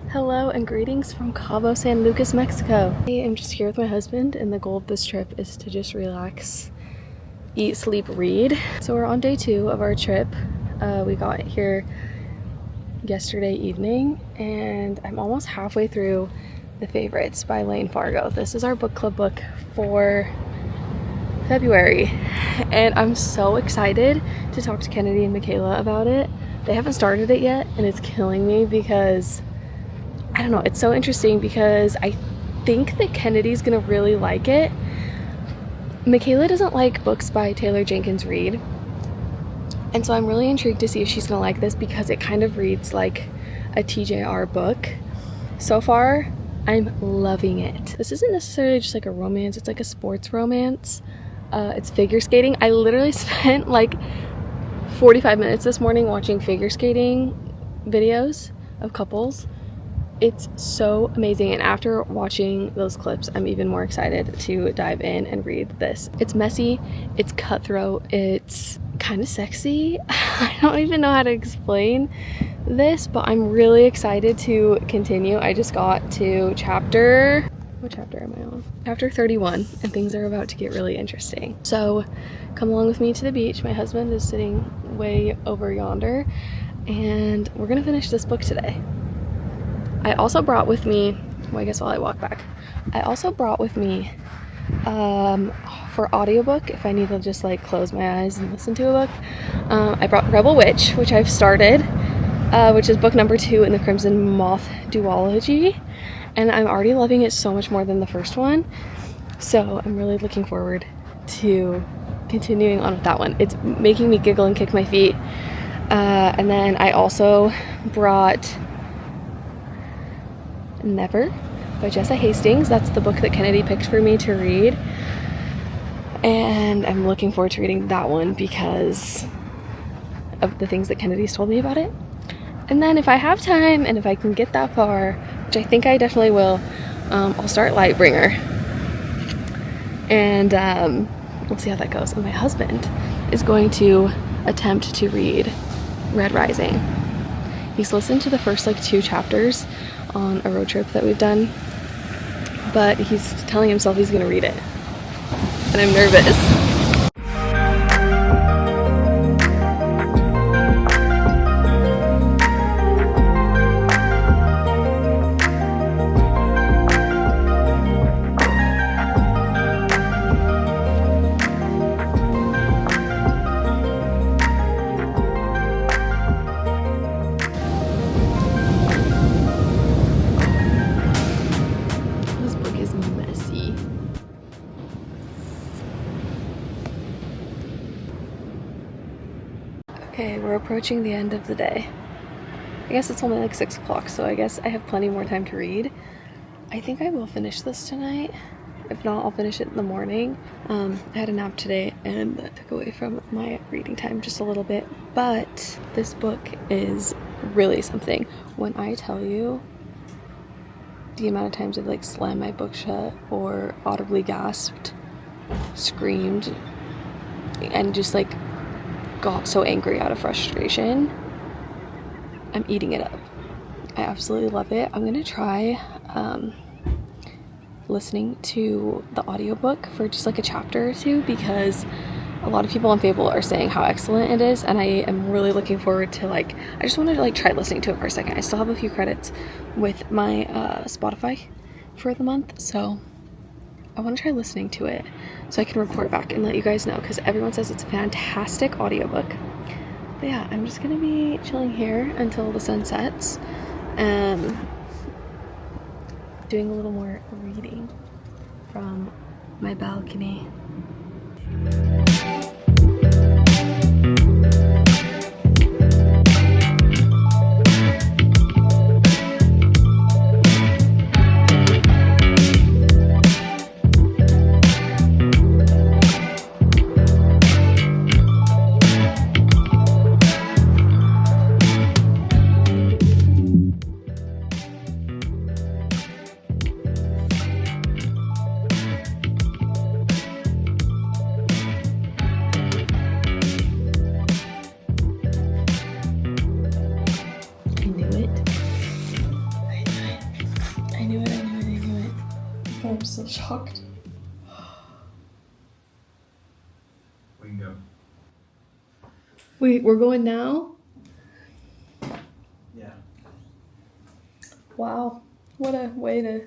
Hello and greetings from Cabo, San Lucas, Mexico. I am just here with my husband and the goal of this trip is to just relax, eat, sleep, read. So we're on day 2 of our trip. We got here yesterday evening and I'm almost halfway through The Favorites by Layne Fargo. This is our book club book for February and I'm so excited to talk to Kennedy and Michaela about it. They haven't started it yet and it's killing me because I don't know, it's so interesting because I think that Kennedy's gonna really like it. Michaela doesn't like books by Taylor Jenkins Reid, and so I'm really intrigued to see if she's gonna like this because it kind of reads like a TJR book. So far, I'm loving it. This isn't necessarily just like a romance, it's like a sports romance. It's figure skating. I literally spent like 45 minutes this morning watching figure skating videos of couples. It's so amazing, and after watching those clips I'm even more excited to dive in and read this. It's messy, it's cutthroat, it's kind of sexy. I don't even know how to explain this, but I'm really excited to continue. I just got to what chapter am I on? Chapter 31, and things are about to get really interesting. So come along with me to the beach. My husband is sitting way over yonder and we're gonna finish this book today. I also brought with me, well, I guess while I walk back, I also brought with me for audiobook, if I need to just like close my eyes and listen to a book, I brought Rebel Witch, which I've started, which is book number 2 in the Crimson Moth duology, and I'm already loving it so much more than the first one, so I'm really looking forward to continuing on with that one. It's making me giggle and kick my feet. And then I also brought Never by Jessa Hastings. That's the book that Kennedy picked for me to read, and I'm looking forward to reading that one because of the things that Kennedy's told me about it. And then if I have time and if I can get that far, which I think I definitely will, I'll start Lightbringer, and we'll see how that goes. And my husband is going to attempt to read Red Rising. He's listened to the first like 2 chapters on a road trip that we've done, but he's telling himself he's gonna read it, and I'm nervous. Okay, we're approaching the end of the day. I guess it's only like 6 o'clock, so I guess I have plenty more time to read. I think I will finish this tonight. If not, I'll finish it in the morning. I had a nap today and that took away from my reading time just a little bit, but this book is really something. When I tell you the amount of times I've like slammed my book shut or audibly gasped, screamed, and just like got so angry out of frustration, I'm eating it up. I absolutely love it. I'm gonna try listening to the audiobook for just like a chapter or 2 because a lot of people on Fable are saying how excellent it is, and I am really looking forward to I just want to try listening to it for a second. I still have a few credits with my Spotify for the month, so I want to try listening to it so I can report back and let you guys know, because everyone says it's a fantastic audiobook. But yeah, I'm just gonna be chilling here until the sun sets, doing a little more reading from my balcony. knew it, I knew it, I knew it. But I'm still shocked. We can go. Wait, we're going now? Yeah. Wow. What a way to...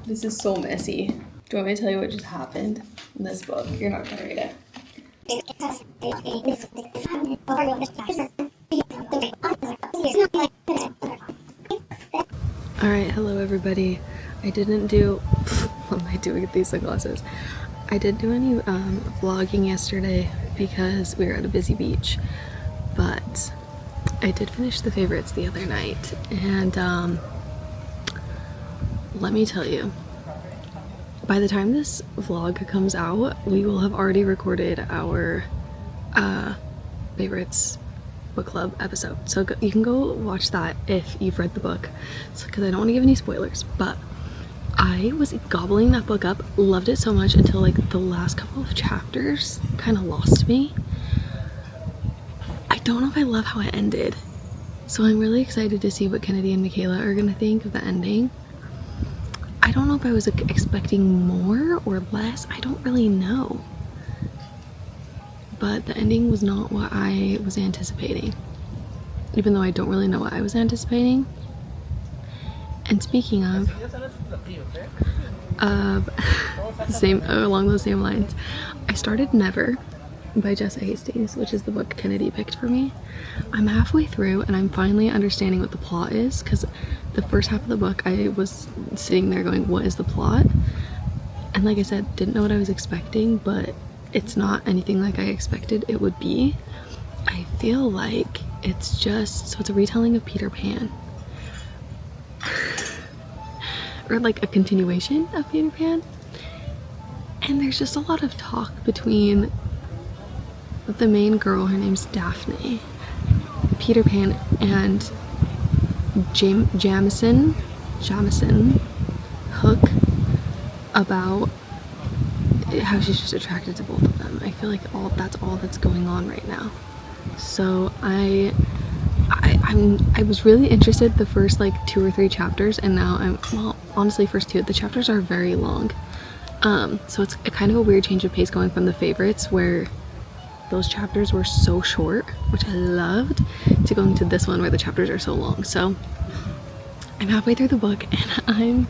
This is so messy. Do you want me to tell you what just happened in this book? You're not gonna read it. Alright, hello everybody. I didn't do... What am I doing with these sunglasses? I didn't do any vlogging yesterday because we were at a busy beach, but I did finish the favorites the other night, and let me tell you, by the time this vlog comes out, we will have already recorded our favorites book club episode. So you can go watch that if you've read the book, because I don't want to give any spoilers, but I was gobbling that book up, loved it so much until like the last couple of chapters kind of lost me. I don't know if I love how it ended, so I'm really excited to see what Kennedy and Michaela are gonna think of the ending. I don't know if I was expecting more or less, I don't really know. But the ending was not what I was anticipating. Even though I don't really know what I was anticipating. And speaking of, along those same lines, I started Never by Jessa Hastings, which is the book Kennedy picked for me. I'm halfway through and I'm finally understanding what the plot is, because the first half of the book I was sitting there going, what is the plot? And like I said, didn't know what I was expecting, but it's not anything like I expected it would be. I feel like it's a retelling of Peter Pan. Or like a continuation of Peter Pan. And there's just a lot of talk between the main girl, her name's Daphne, Peter Pan, and Jamison Hook, about how she's just attracted to both of them. I feel like that's all that's going on right now. So I was really interested the first like 2 or 3 chapters, and now honestly first 2. The chapters are very long. So it's a kind of a weird change of pace going from the favorites, where those chapters were so short, which I loved, to going to this one where the chapters are so long. So I'm halfway through the book and I'm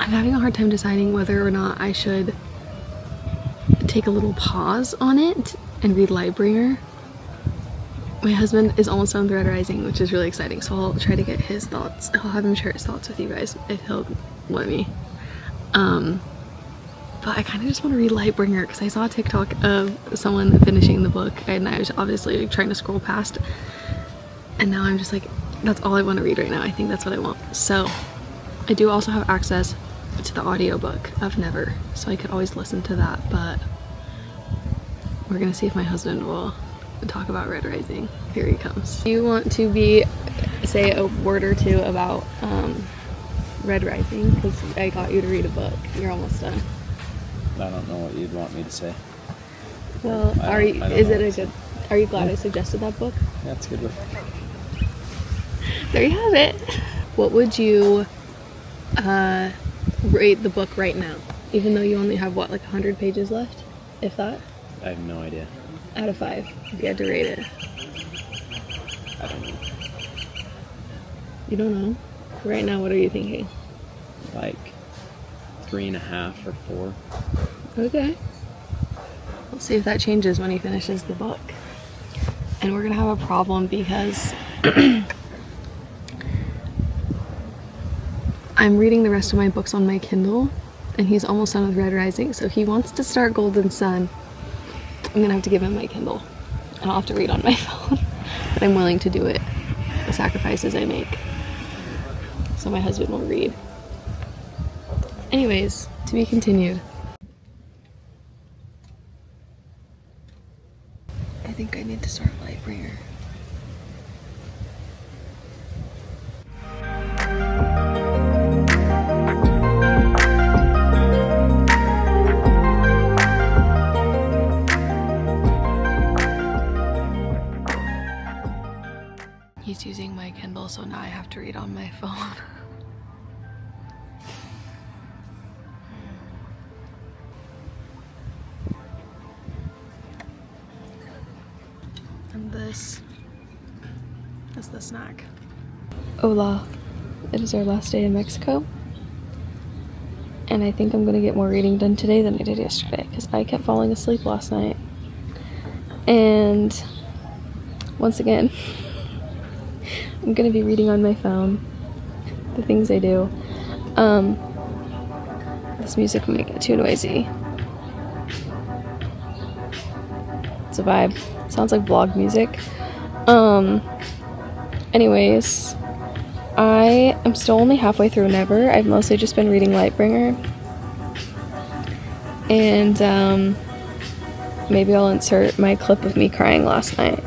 having a hard time deciding whether or not I should take a little pause on it and read Lightbringer. My husband is almost done with Red Rising, which is really exciting, so I'll try to get his thoughts. I'll have him share his thoughts with you guys if he'll let me. But I kind of just want to read Lightbringer because I saw a TikTok of someone finishing the book, and I was obviously trying to scroll past, and now I'm just like, that's all I want to read right now. I think that's what I want. So I do also have access to the audiobook of Never, so I could always listen to that, but we're gonna see if my husband will talk about Red Rising. Here he comes. Do you want to say a word or two about Red Rising? Because I got you to read a book. You're almost done. I don't know what you'd want me to say. Well, are you glad I suggested that book? Yeah, it's a good book. There you have it. What would you rate the book right now? Even though you only have, what, like 100 pages left? If that? I have no idea. Out of 5, if you had to rate it. I don't know. You don't know? Right now, what are you thinking? Like 3.5 or 4. Okay. We'll see if that changes when he finishes the book. And we're gonna have a problem because I'm reading the rest of my books on my Kindle, and he's almost done with Red Rising, so he wants to start Golden Sun. I'm gonna have to give him my Kindle, and I'll have to read on my phone. But I'm willing to do it, the sacrifices I make, so my husband will read. Anyways, to be continued. I think I need to start Lightbringer. also now I have to read on my phone. And this is the snack. Hola. It is our last day in Mexico. And I think I'm gonna get more reading done today than I did yesterday because I kept falling asleep last night. And once again, I'm gonna be reading on my phone the things I do. This music might get too noisy. It's a vibe. Sounds like vlog music. Anyways, I am still only halfway through Never. I've mostly just been reading Lightbringer. And maybe I'll insert my clip of me crying last night.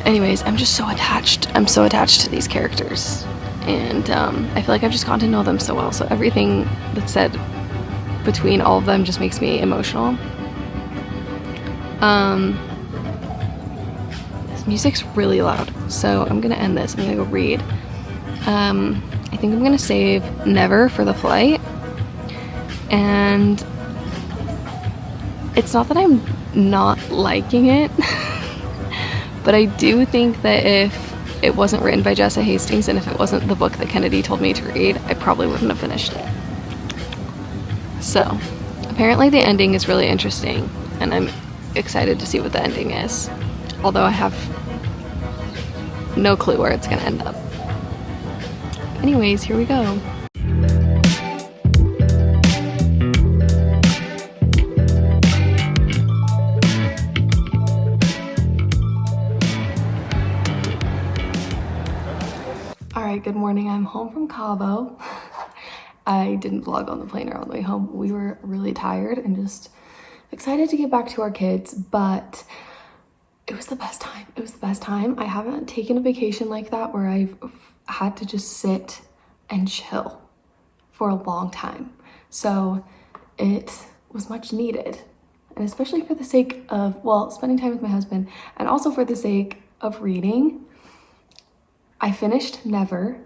Anyways, I'm just so attached. I'm so attached to these characters. And I feel like I've just gotten to know them so well. So everything that's said between all of them just makes me emotional. This music's really loud. So I'm gonna end this. I'm gonna go read. I think I'm gonna save Never for the flight. And it's not that I'm not liking it, but I do think that if it wasn't written by Jessa Hastings and if it wasn't the book that Kennedy told me to read, I probably wouldn't have finished it. So, apparently the ending is really interesting, and I'm excited to see what the ending is. Although I have no clue where it's gonna end up. Anyways, here we go. Alright, good morning. I'm home from Cabo. I didn't vlog on the plane or on the way home. We were really tired and just excited to get back to our kids, but it was the best time. It was the best time. I haven't taken a vacation like that where I've had to just sit and chill for a long time. So it was much needed. And especially for the sake of, well, spending time with my husband and also for the sake of reading. I finished Never.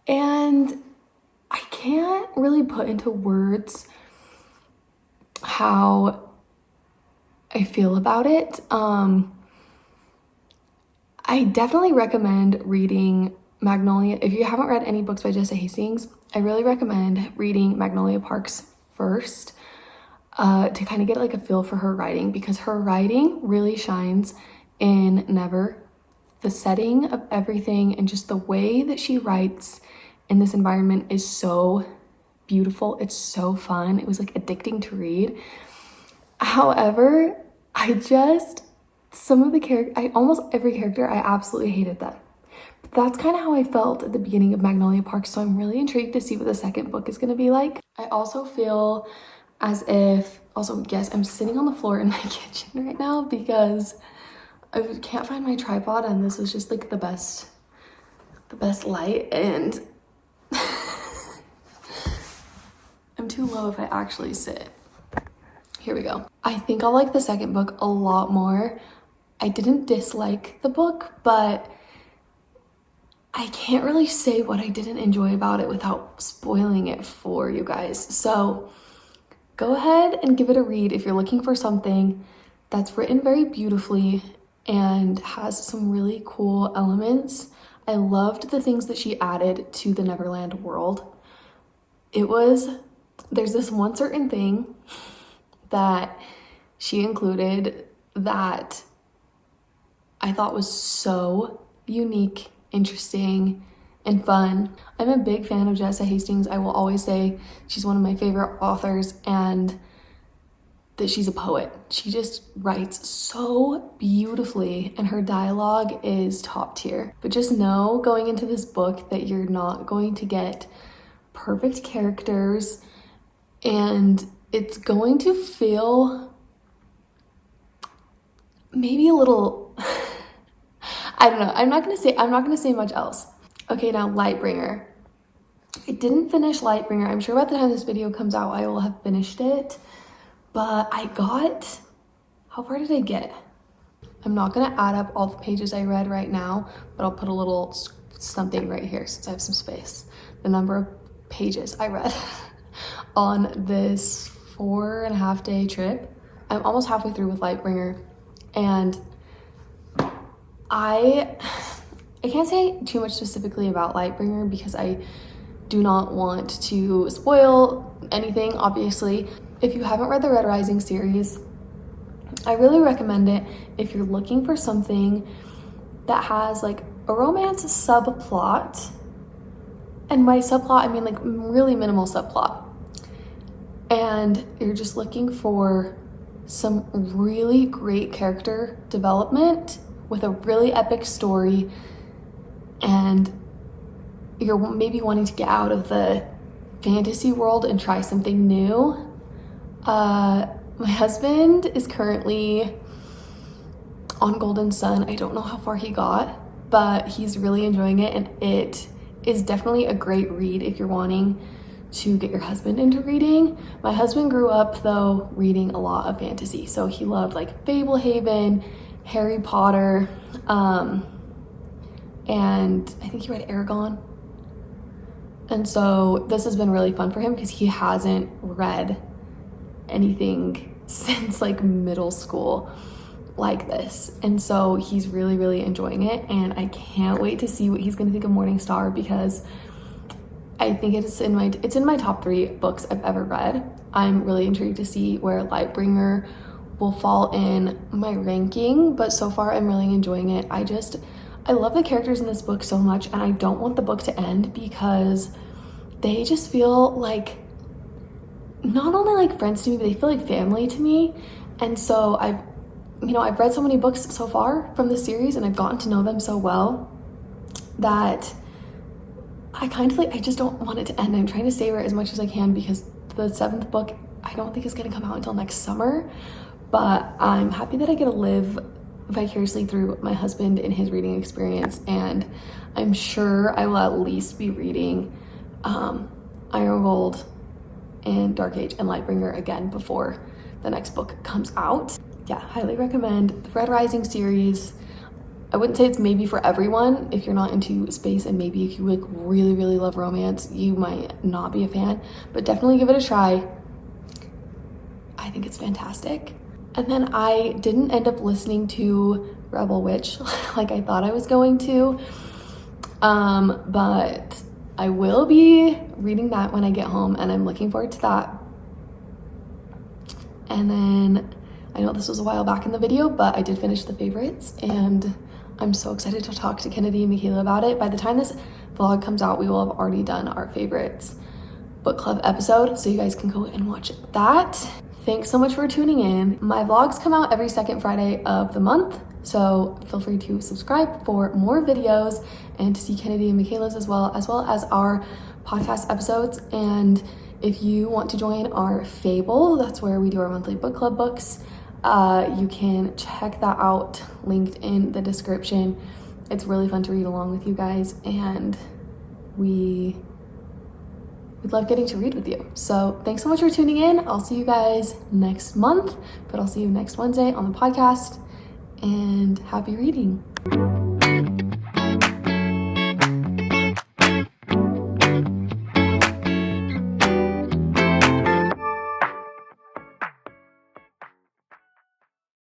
And I can't really put into words how I feel about it. I definitely recommend reading Magnolia. If you haven't read any books by Jessa Hastings, I really recommend reading Magnolia Parks first to kind of get like a feel for her writing, because her writing really shines in Never. The setting of everything and just the way that she writes in this environment is so beautiful. It's so fun. It was like addicting to read. However, some of the almost every character, I absolutely hated them. But that's kind of how I felt at the beginning of Magnolia Park. So I'm really intrigued to see what the second book is going to be like. I also feel as if, yes, I'm sitting on the floor in my kitchen right now because I can't find my tripod, and this was just like the best light, and I'm too low if I actually sit. Here we go. I think I'll like the second book a lot more. I didn't dislike the book, but I can't really say what I didn't enjoy about it without spoiling it for you guys. So go ahead and give it a read if you're looking for something that's written very beautifully and has some really cool elements. I loved the things that she added to the Neverland world. There's this one certain thing that she included that I thought was so unique, interesting, and fun. I'm a big fan of Jessa Hastings. I will always say she's one of my favorite authors, and that she's a poet. She just writes so beautifully, and her dialogue is top tier. But just know going into this book that you're not going to get perfect characters, and it's going to feel maybe a little I don't know. I'm not gonna say much else. Okay, now Lightbringer. I didn't finish Lightbringer. I'm sure by the time this video comes out I will have finished it. But how far did I get? I'm not gonna add up all the pages I read right now, but I'll put a little something right here since I have some space. The number of pages I read on this 4.5 day trip. I'm almost halfway through with Lightbringer, and I can't say too much specifically about Lightbringer because I do not want to spoil anything, obviously. If you haven't read the Red Rising series, I really recommend it if you're looking for something that has like a romance subplot. And by subplot, I mean like really minimal subplot. And you're just looking for some really great character development with a really epic story, and you're maybe wanting to get out of the fantasy world and try something new. My husband is currently on Golden Sun. I don't know how far he got, but he's really enjoying it, and it is definitely a great read if you're wanting to get your husband into reading. My husband grew up though reading a lot of fantasy, so he loved like Fablehaven, Harry Potter, and I think he read Aragon. And so this has been really fun for him because he hasn't read anything since like middle school like this, and so he's really enjoying it, and I can't wait to see what he's gonna think of Morningstar, because I think it's in my top 3 books I've ever read. I'm really intrigued to see where Lightbringer will fall in my ranking, but so far I'm really enjoying it. I love the characters in this book so much, and I don't want the book to end because they just feel like not only like friends to me, but they feel like family to me. And so I've read so many books so far from the series, and I've gotten to know them so well that I just don't want it to end. I'm trying to savor it as much as I can because the 7th book I don't think is going to come out until next summer, but I'm happy that I get to live vicariously through my husband and his reading experience, and I'm sure I will at least be reading Iron Gold and Dark Age and Lightbringer again before the next book comes out. Yeah, highly recommend the Red Rising series. I wouldn't say it's maybe for everyone. If you're not into space, and maybe if you like really love romance, you might not be a fan, but definitely give it a try. I think it's fantastic. And then I didn't end up listening to Rebel Witch like I thought I was going to, but I will be reading that when I get home, and I'm looking forward to that. And then I know this was a while back in the video, but I did finish the favorites, and I'm so excited to talk to Kennedy and Michaela about it. By the time this vlog comes out, we will have already done our favorites book club episode, so you guys can go and watch that. Thanks so much for tuning in. My vlogs come out every second Friday of the month, so feel free to subscribe for more videos and to see Kennedy and Michaela's as well as our podcast episodes. And if you want to join our Fable, that's where we do our monthly book club books, you can check that out, linked in the description. It's really fun to read along with you guys, and we'd love getting to read with you. So thanks so much for tuning in. I'll see you guys next month, but I'll see you next Wednesday on the podcast, and happy reading.